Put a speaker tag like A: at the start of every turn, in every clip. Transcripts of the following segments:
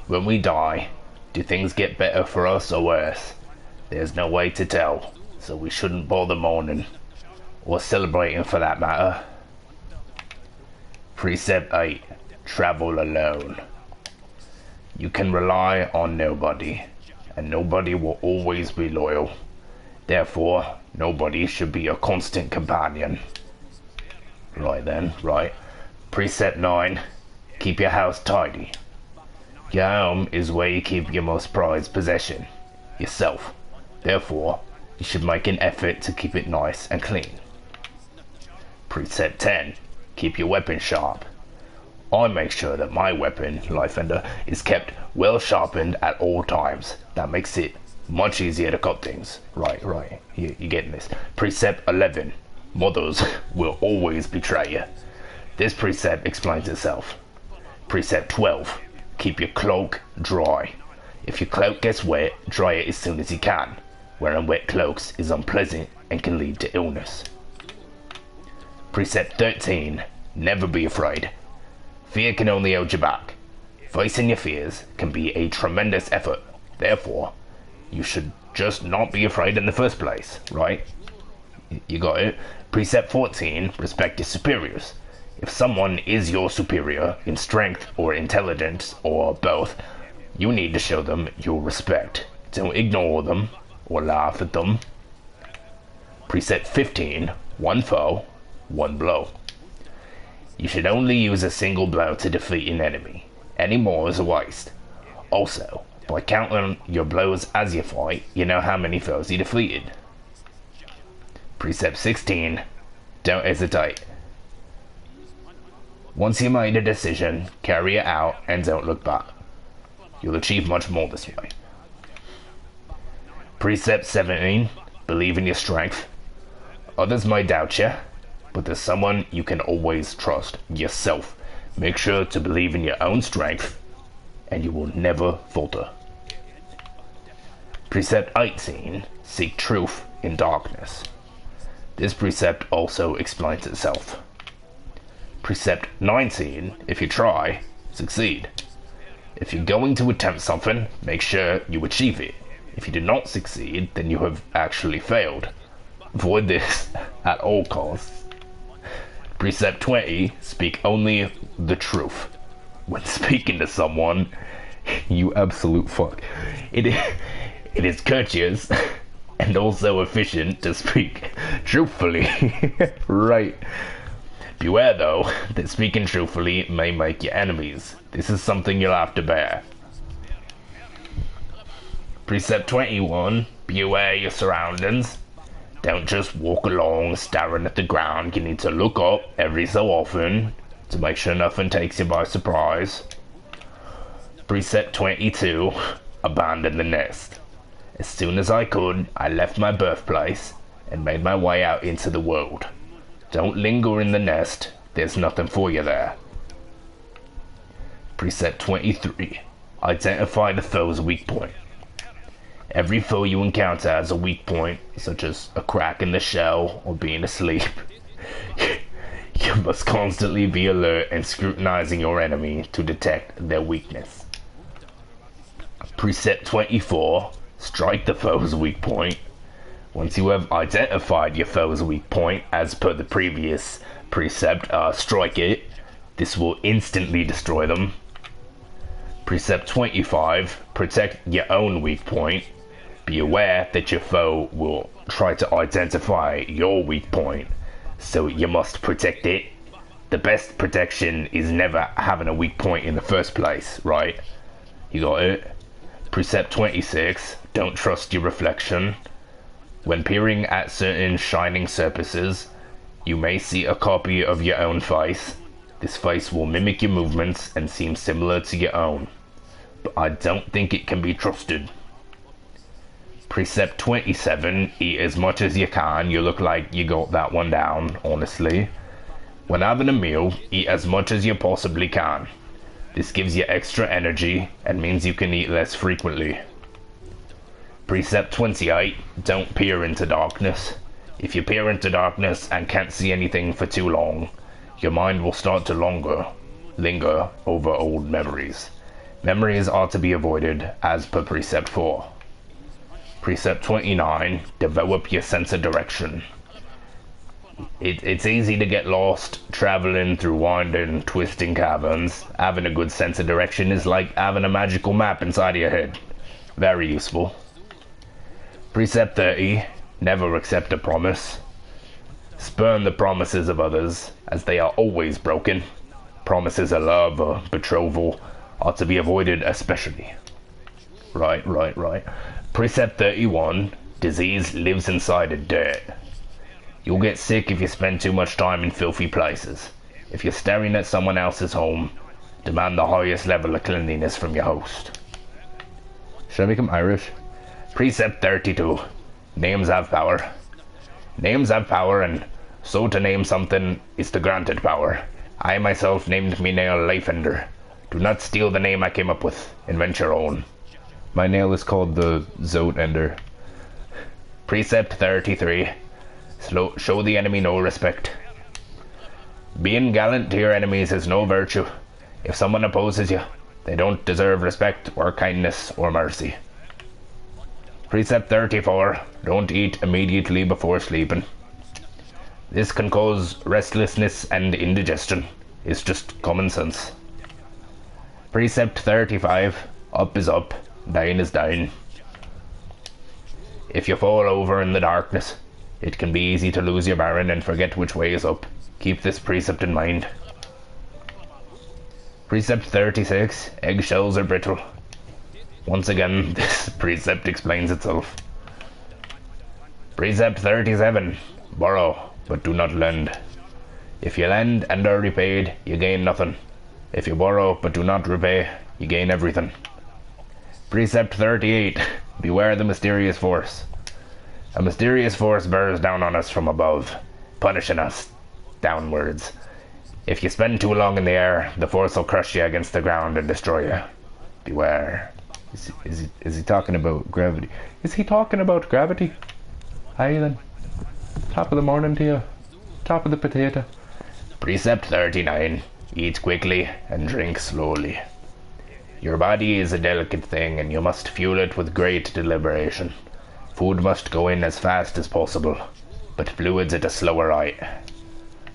A: When we die, do things get better for us or worse? There's no way to tell, so we shouldn't bother mourning, or celebrating for that matter. Precept 8. Travel alone. You can rely on nobody, and nobody will always be loyal. Therefore, nobody should be a constant companion. Right then, right. Precept 9. Keep your house tidy. Your home is where you keep your most prized possession, yourself. Therefore, you should make an effort to keep it nice and clean. Precept 10. Keep your weapon sharp. I make sure that my weapon, Lifender, is kept well sharpened at all times. That makes it much easier to cut things. Right. You're getting this. Precept 11. Mothers will always betray you. This precept explains itself. Precept 12. Keep your cloak dry. If your cloak gets wet, dry it as soon as you can. Wearing wet cloaks is unpleasant and can lead to illness. Precept 13. Never be afraid. Fear can only hold you back. Facing your fears can be a tremendous effort. Therefore, you should just not be afraid in the first place, right? You got it? Precept 14. Respect your superiors. If someone is your superior in strength or intelligence or both, you need to show them your respect. Don't ignore them or laugh at them. Precept 15. One foe, one blow. You should only use a single blow to defeat an enemy. Any more is a waste. Also, by counting your blows as you fight, you know how many foes you defeated. Precept 16. Don't hesitate. Once you made a decision, carry it out and don't look back. You'll achieve much more this way. Precept 17. Believe in your strength. Others may doubt you, but there's someone you can always trust, yourself. Make sure to believe in your own strength, and you will never falter. Precept 18. Seek truth in darkness. This precept also explains itself. Precept 19. If you try, succeed. If you're going to attempt something, make sure you achieve it. If you do not succeed, then you have actually failed. Avoid this at all costs. Precept 20. Speak only the truth. When speaking to someone, you absolute fuck. It is courteous and also efficient to speak truthfully. Right. Beware, though, that speaking truthfully may make you enemies. This is something you'll have to bear. Precept 21. Beware your surroundings. Don't just walk along staring at the ground. You need to look up every so often to make sure nothing takes you by surprise. Precept 22. Abandon the nest. As soon as I could, I left my birthplace and made my way out into the world. Don't linger in the nest. There's nothing for you there. Precept 23. Identify the foe's weak point. Every foe you encounter has a weak point, such as a crack in the shell or being asleep. You must constantly be alert and scrutinizing your enemy to detect their weakness. Precept 24. Strike the foe's weak point. Once you have identified your foe's weak point, as per the previous precept, strike it. This will instantly destroy them. Precept 25. Protect your own weak point. Be aware that your foe will try to identify your weak point, so you must protect it. The best protection is never having a weak point in the first place, right? You got it? Precept 26. Don't trust your reflection. When peering at certain shining surfaces, you may see a copy of your own face. This face will mimic your movements and seem similar to your own, but I don't think it can be trusted. Precept 27. Eat as much as you can. You look like you got that one down, honestly. When having a meal, eat as much as you possibly can. This gives you extra energy and means you can eat less frequently. Precept 28. Don't peer into darkness. If you peer into darkness and can't see anything for too long, your mind will start to linger over old memories. Memories are to be avoided as per Precept 4. Precept 29, develop your sense of direction. It's easy to get lost traveling through winding, twisting caverns. Having a good sense of direction is like having a magical map inside of your head. Very useful. Precept 30, never accept a promise. Spurn the promises of others, as they are always broken. Promises of love or betrothal are to be avoided especially. Right. Precept 31, disease lives inside of dirt. You'll get sick if you spend too much time in filthy places. If you're staring at someone else's home, demand the highest level of cleanliness from your host. Should I make him Irish? Precept 32, names have power. Names have power, and so to name something is to grant it power. I myself named me nail Layfender. Do not steal the name I came up with. Invent your own. My nail is called the Zotes. Precept 33, show the enemy no respect. Being gallant to your enemies is no virtue. If someone opposes you, they don't deserve respect or kindness or mercy. Precept 34, don't eat immediately before sleeping. This can cause restlessness and indigestion. It's just common sense. Precept 35, up is up, down is down. If you fall over in the darkness, it can be easy to lose your bearing and forget which way is up. Keep this precept in mind. Precept 36, eggshells are brittle. Once again, this precept explains itself. Precept 37, borrow, but do not lend. If you lend and are repaid, you gain nothing. If you borrow but do not repay, you gain everything. Precept 38, beware the mysterious force. A mysterious force bears down on us from above, punishing us downwards. If you spend too long in the air, the force will crush you against the ground and destroy you. Beware. Is he talking about gravity? Is he talking about gravity? Hi then. Top of the morning to you. Top of the potato. Precept 39, eat quickly and drink slowly. Your body is a delicate thing and you must fuel it with great deliberation. Food must go in as fast as possible, but fluids at a slower rate.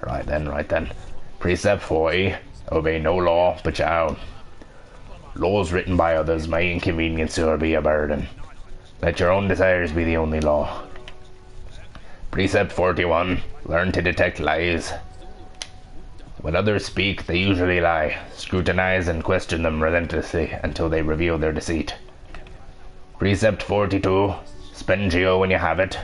A: Right then. Precept 40, obey no law but your own. Laws written by others may inconvenience you or be a burden. Let your own desires be the only law. Precept 41, learn to detect lies. When others speak, they usually lie. Scrutinize and question them relentlessly until they reveal their deceit. Precept 42, spend geo when you have it.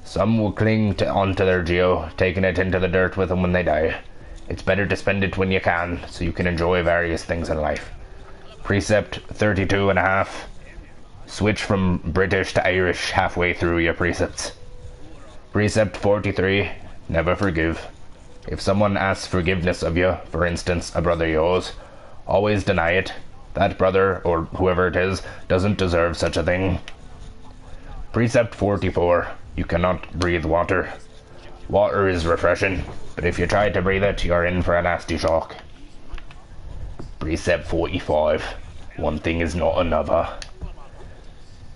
A: Some will cling onto their geo, taking it into the dirt with them when they die. It's better to spend it when you can, so you can enjoy various things in life. Precept 32 and a half, switch from British to Irish halfway through your precepts. Precept 43, never forgive. If someone asks forgiveness of you, for instance, a brother of yours, always deny it. That brother, or whoever it is, doesn't deserve such a thing. Precept 44, you cannot breathe water. Water is refreshing, but if you try to breathe it, you're in for a nasty shock. Precept 45, one thing is not another.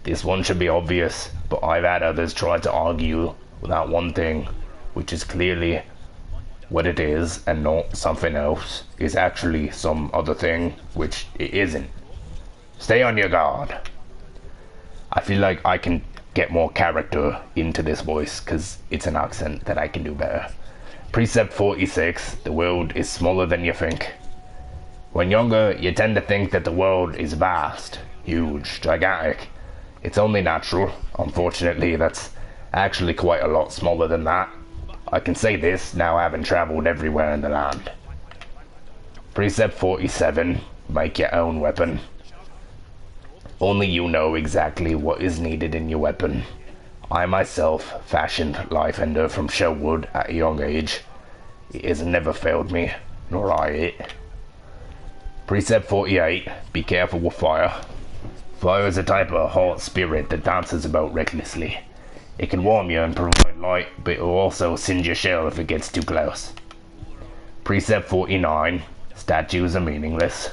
A: This one should be obvious, but I've had others try to argue that one thing, which is clearly what it is and not something else, is actually some other thing, which it isn't. Stay on your guard. I feel like I can get more character into this voice because it's an accent that I can do better. Precept 46, the world is smaller than you think. When younger, you tend to think that the world is vast, huge, gigantic. It's only natural. Unfortunately, that's actually quite a lot smaller than that. I can say this now having travelled everywhere in the land. Precept 47, make your own weapon. Only you know exactly what is needed in your weapon. I myself fashioned Layfender from shell wood at a young age. It has never failed me, nor I it. Precept 48, be careful with fire. Fire is a type of hot spirit that dances about recklessly. It can warm you and provide light, but it will also singe your shell if it gets too close. Precept 49, statues are meaningless.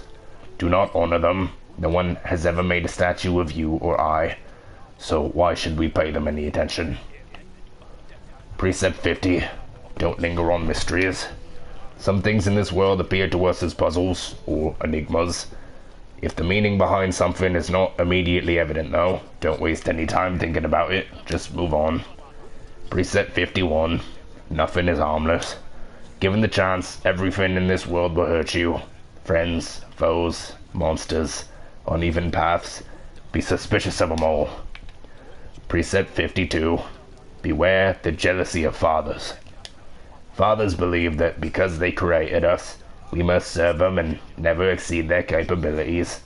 A: do not honor them. No one has ever made a statue of you or I, so why should we pay them any attention? Precept 50. Don't linger on mysteries. Some things in this world appear to us as puzzles, or enigmas. If the meaning behind something is not immediately evident, though, don't waste any time thinking about it. Just move on. Precept 51. Nothing is harmless. Given the chance, everything in this world will hurt you. Friends, foes, monsters, uneven paths. Be suspicious of them all. Precept 52. Beware the jealousy of fathers. Fathers believe that because they created us, we must serve them and never exceed their capabilities.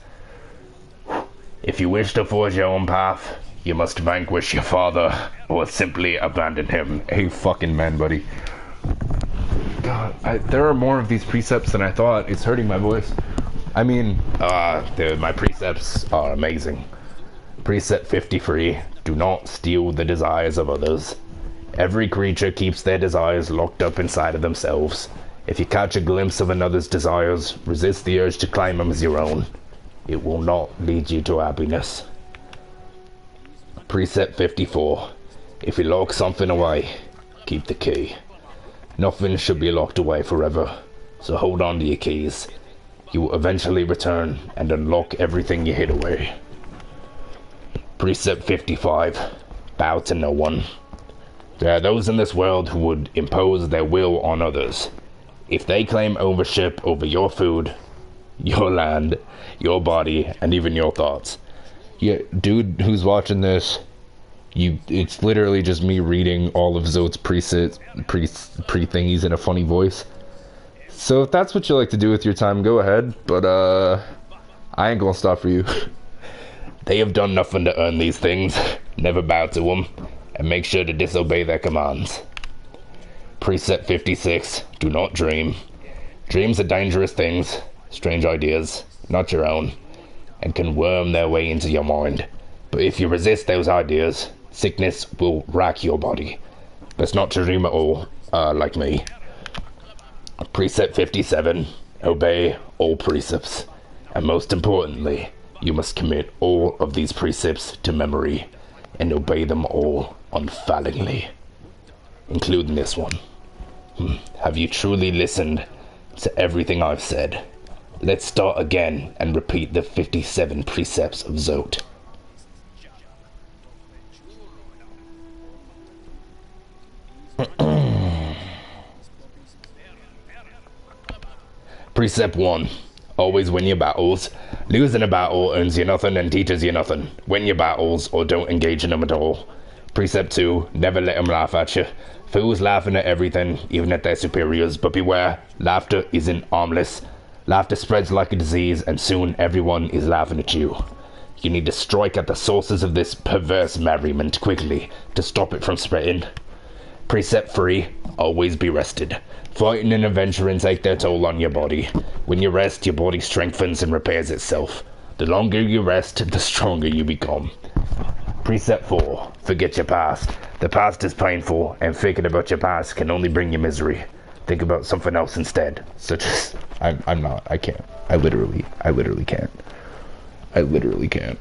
A: If you wish to forge your own path, you must vanquish your father, or simply abandon him. Hey, fucking man, buddy. God, there are more of these precepts than I thought. It's hurting my voice. I mean, my precepts are amazing. Precept 53. Do not steal the desires of others. Every creature keeps their desires locked up inside of themselves. If you catch a glimpse of another's desires, resist the urge to claim them as your own. It will not lead you to happiness. Precept 54. If you lock something away, keep the key. Nothing should be locked away forever, so hold on to your keys. You will eventually return and unlock everything you hid away. Precept 55. Bow to no one. There are those in this world who would impose their will on others. If they claim ownership over your food, your land, your body, and even your thoughts. Yeah, dude who's watching this, it's literally just me reading all of Zotes pre-thingies in a funny voice. So if that's what you like to do with your time, go ahead, but I ain't gonna stop for you. They have done nothing to earn these things. Never bow to them, and make sure to disobey their commands. Precept 56. Do not dream. Dreams are dangerous things, strange ideas, not your own, and can worm their way into your mind. But if you resist those ideas, sickness will rack your body. Best not to dream at all, like me. Precept 57. Obey all precepts. And most importantly, you must commit all of these precepts to memory and obey them all unfailingly, including this one. Have you truly listened to everything I've said? Let's start again and repeat the 57 precepts of Zote. Precept 1. Always win your battles. Losing a battle earns you nothing and teaches you nothing. Win your battles or don't engage in them at all. Precept 2. Never let them laugh at you. Fools laughing at everything, even at their superiors, but beware, laughter isn't harmless. Laughter spreads like a disease, and soon everyone is laughing at you. You need to strike at the sources of this perverse merriment quickly to stop it from spreading. Precept 3. Always be rested. Fighting and adventuring take their toll on your body. When you rest, your body strengthens and repairs itself. The longer you rest, the stronger you become. Precept 4. Forget your past. The past is painful, and thinking about your past can only bring you misery. Think about something else instead, such as... I can't. I literally can't. I literally can't.